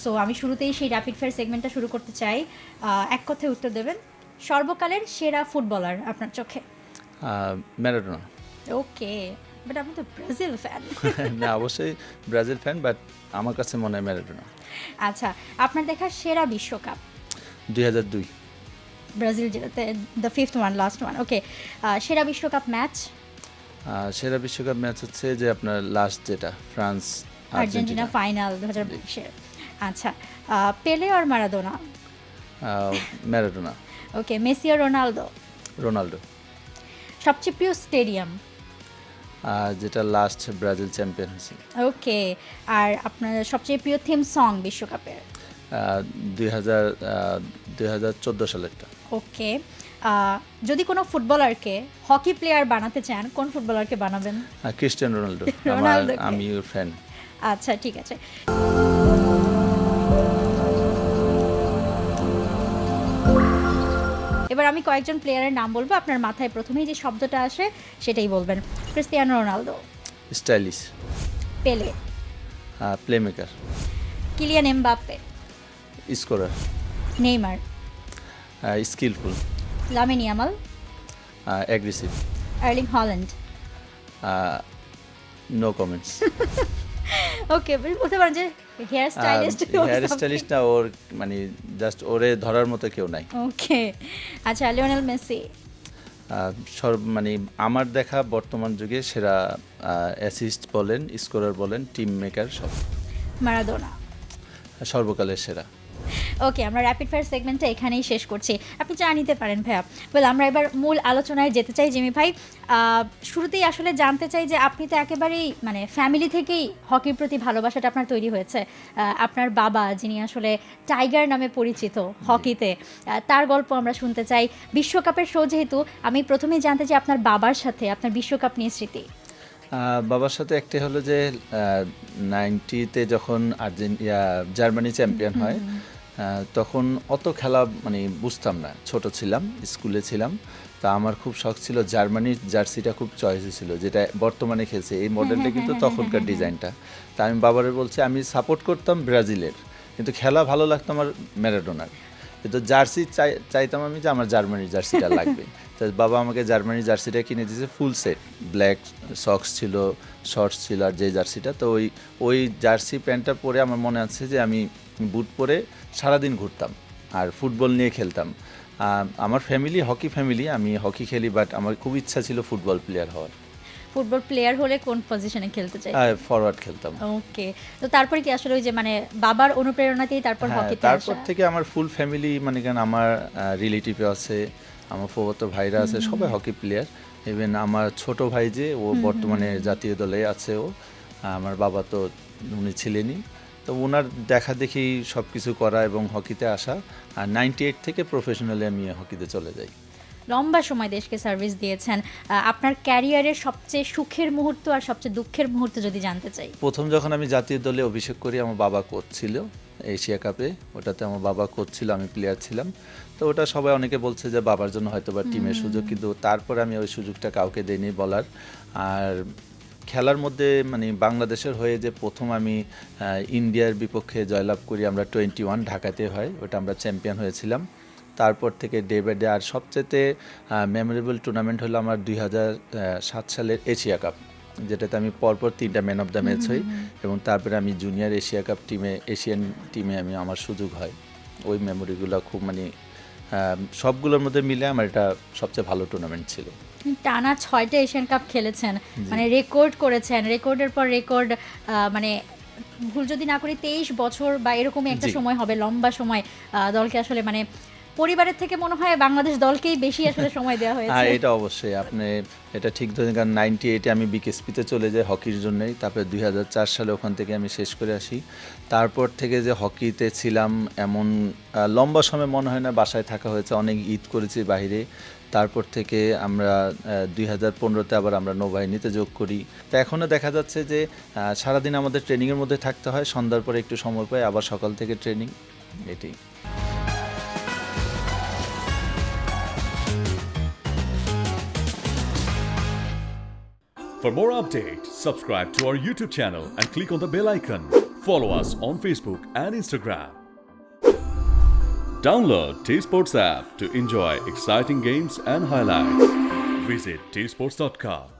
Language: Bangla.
সো আমি শুরুতেই সেই র্যাপিড ফায়ার সেগমেন্টটা শুরু করতে চাই। এক কথায় উত্তর দেবেন, সর্বকালের সেরা ফুটবলার আপনার চোখে। ম্যারাডোনা। ওকে, বাট আপনি তো ব্রাজিল ফ্যান। না, অবশ্যই ব্রাজিল ফ্যান, বাট আমার কাছে মনে হয় ম্যারাডোনা। আচ্ছা, আপনার দেখা সেরা বিশ্বকাপ। 2002। ব্রাজিল জেতাতে, the fifth one, last one. Okay, সেরা বিশ্বকাপ ম্যাচ। সেরা বিশ্বকাপ ম্যাচ হচ্ছে যে আপনার লাস্ট যেটা ফ্রান্স আর্জেন্টিনা ফাইনাল 2022-এ। আচ্ছা, পেলে আর মারাদোনা। ম্যারাডোনা। ওকে, মেসি আর রোনালদো। রোনাল্ডো। সবচেয়ে প্রিয় স্টেডিয়াম। যেটা লাস্ট ব্রাজিল চ্যাম্পিয়ন হয়েছে। ওকে, আর আপনার সবচেয়ে প্রিয় থিম সং বিশ্বকাপের। 2014 সালেরটা। ওকে, যদি কোনো ফুটবলারকে হকি প্লেয়ার বানাতে চান, কোন ফুটবলারকে বানাবেন? Cristiano Ronaldo. রোনালদোকে। আমি ওর ফ্যান। আচ্ছা, ঠিক আছে। এবার আমি কয়েকজন প্লেয়ারের নাম বলবো, আপনার মাথায় প্রথমেই যে শব্দটা আসে সেটাই বলবেন। Cristiano Ronaldo. Stylish. Pele. Playmaker. Kylian Mbappe. Scorer. Neymar. Skilful. Lamine Yamal. Aggressive. Erling Haaland. No comments. Okay, বলতে পারেন যে হেয়ার স্টাইলিস্ট। হেয়ার স্টাইলিস্ট না, ওর মানে জাস্ট ওরে ধরার মতো কেউ নাই। ওকে, আচ্ছা, লিওনেল মেসি। মানে আমার দেখা বর্তমান যুগে সেরা অ্যাসিস্ট বলেন, স্কোরার বলেন, টিম মেকার সব। মারাদোনা। সর্বকালের সেরা। ওকে, আমরা র্যাপিড ফায়ার সেগমেন্টটা এখানেই শেষ করছি। আপনি চা নিতে পারেন ভাইয়া। বলে আমরা এবার মূল আলোচনায় যেতে চাই। জিমি ভাই, শুরুতেই আসলে জানতে চাই যে আপনি তো একেবারেই মানে ফ্যামিলি থেকেই হকির প্রতি ভালোবাসাটা আপনার তৈরি হয়েছে। আপনার বাবা, যিনি আসলে টাইগার নামে পরিচিত হকিতে, তার গল্প আমরা শুনতে চাই। বিশ্বকাপের শো যেহেতু, আমি প্রথমেই জানতে চাই আপনার বাবার সাথে আপনার বিশ্বকাপ নিয়ে স্মৃতি। বাবার সাথে একটি হলো যে 90-তে যখন জার্মানি চ্যাম্পিয়ন হয়, তখন অত খেলা মানে বুঝতাম না, ছোট ছিলাম, স্কুলে ছিলাম। তা আমার খুব শখ ছিল, জার্মানির জার্সিটা খুব চয়েসে ছিল, যেটা বর্তমানে খেলছে এই মডেলটা, কিন্তু তখনকার ডিজাইনটা। তা আমি বাবারে বলছি আমি সাপোর্ট করতাম ব্রাজিলের, কিন্তু খেলা ভালো লাগতো আমার ম্যারাডোনার। কিন্তু জার্সি চাইতাম আমি যে আমার জার্মানির জার্সিটা লাগবে। তো বাবা আমাকে জার্মানির জার্সিটা কিনে দিয়েছে, ফুল সেট, ব্ল্যাক সক্স ছিল, শর্টস ছিল, আর যে জার্সিটা, তো ওই জার্সি প্যান্টটা পরে আমার মনে আছে যে আমি বুট পরে সারাদিন ঘুরতাম আর ফুটবল নিয়ে খেলতাম। আমার ফ্যামিলি হকি ফ্যামিলি, আমি হকি খেলি, বাট আমার খুব ইচ্ছা ছিল ফুটবল প্লেয়ার হওয়ার। ফুটবল প্লেয়ার হলে কোন পজিশনে খেলতে চাই? ফরওয়ার্ড খেলতাম। ওকে, তো তারপরে কি আসলে ওই যে মানে বাবার অনুপ্রেরণাতেই তারপর হকিতে আসা? তারপর থেকে আমার ফুল ফ্যামিলি, মানে কেন আমার রিলেটিভে আছে, আমার ফুফাতো ভাইরা আছে, সবাই হকি প্লেয়ার। ইভেন আমার ছোট ভাই যে, ও বর্তমানে জাতীয় দলে আছে। ও আমার বাবা তো উনি ছিলেনই, তো ওনার দেখা দেখি সব কিছু করা এবং হকিতে আসা। আর 98 থেকে প্রফেশনালি আমি হকিতে চলে যাই। লম্বা সময় দেশকে সার্ভিস দিয়েছেন। আপনার ক্যারিয়ারের সবচেয়ে সুখের মুহূর্ত আর সবচেয়ে দুঃখের মুহূর্ত যদি জানতে চাই। প্রথম যখন আমি জাতীয় দলে অভিষেক করি, আমার বাবা কোচ ছিল এশিয়া কাপে, ওটাতে আমার বাবা কোচ ছিল, আমি প্লেয়ার ছিলাম। তো ওটা সবাই অনেকে বলছে যে বাবার জন্য হয়তো বা টিমের সুযোগ, কিন্তু তারপরে আমি ওই সুযোগটা কাউকে দেইনি বলার। আর খেলার মধ্যে মানে বাংলাদেশের হয়ে যে প্রথম আমি ইন্ডিয়ার বিপক্ষে জয়লাভ করি, আমরা 21 ঢাকাতে হয়, ওটা আমরা চ্যাম্পিয়ন হয়েছিলাম। তারপর থেকে ডে বাই ডে, আর সবচেয়ে মেমোরেবল টুর্নামেন্ট হলো আমার 2007 সালের এশিয়া কাপ, যেটাতে আমি পরপর 3টা ম্যান অফ দ্য ম্যাচ হই, এবং তারপরে আমি জুনিয়র এশিয়া কাপ টিমে, এশিয়ান টিমে আমি আমার সুযোগ হয়। ওই মেমোরিগুলো খুব মানে সবগুলোর মধ্যে মিলে আমার এটা সবচেয়ে ভালো টুর্নামেন্ট ছিল। টানা 6টা এশিয়ান কাপ খেলেছেন, মানে রেকর্ড করেছেন, রেকর্ডের পর রেকর্ড। মানে ভুল যদি না করি 23 বছর বা এরকমই একটা সময় হবে, লম্বা সময় দলকে আসলে মানে পরিবারের থেকে মনে হয় বাংলাদেশ দলকেই বেশি আসলে সময় দেওয়া হয়েছে। হ্যাঁ, এটা অবশ্যই আপনি এটা ঠিক ধরেন, কারণ 98-এ আমি বিকেএসপিতে চলে যাই হকির জন্যই। তারপরে 2004 সালে ওখান থেকে আমি শেষ করে আসি। তারপর থেকে যে হকিতে ছিলাম, এমন লম্বা সময় মনে হয় না বাসায় থাকা হয়েছে, অনেক ঈদ করেছি বাইরে। তারপর থেকে আমরা 2015-তে আবার আমরা নৌবাহিনীতে যোগ করি। তো এখনও দেখা যাচ্ছে যে সারাদিন আমাদের ট্রেনিংয়ের মধ্যে থাকতে হয়, সন্ধ্যার পরে একটু সময় পাই, আবার সকাল থেকে ট্রেনিং, এটাই। For more updates, subscribe to our YouTube channel and click on the bell icon. Follow us on Facebook and Instagram. Download T Sports app to enjoy exciting games and highlights. Visit tsports.com.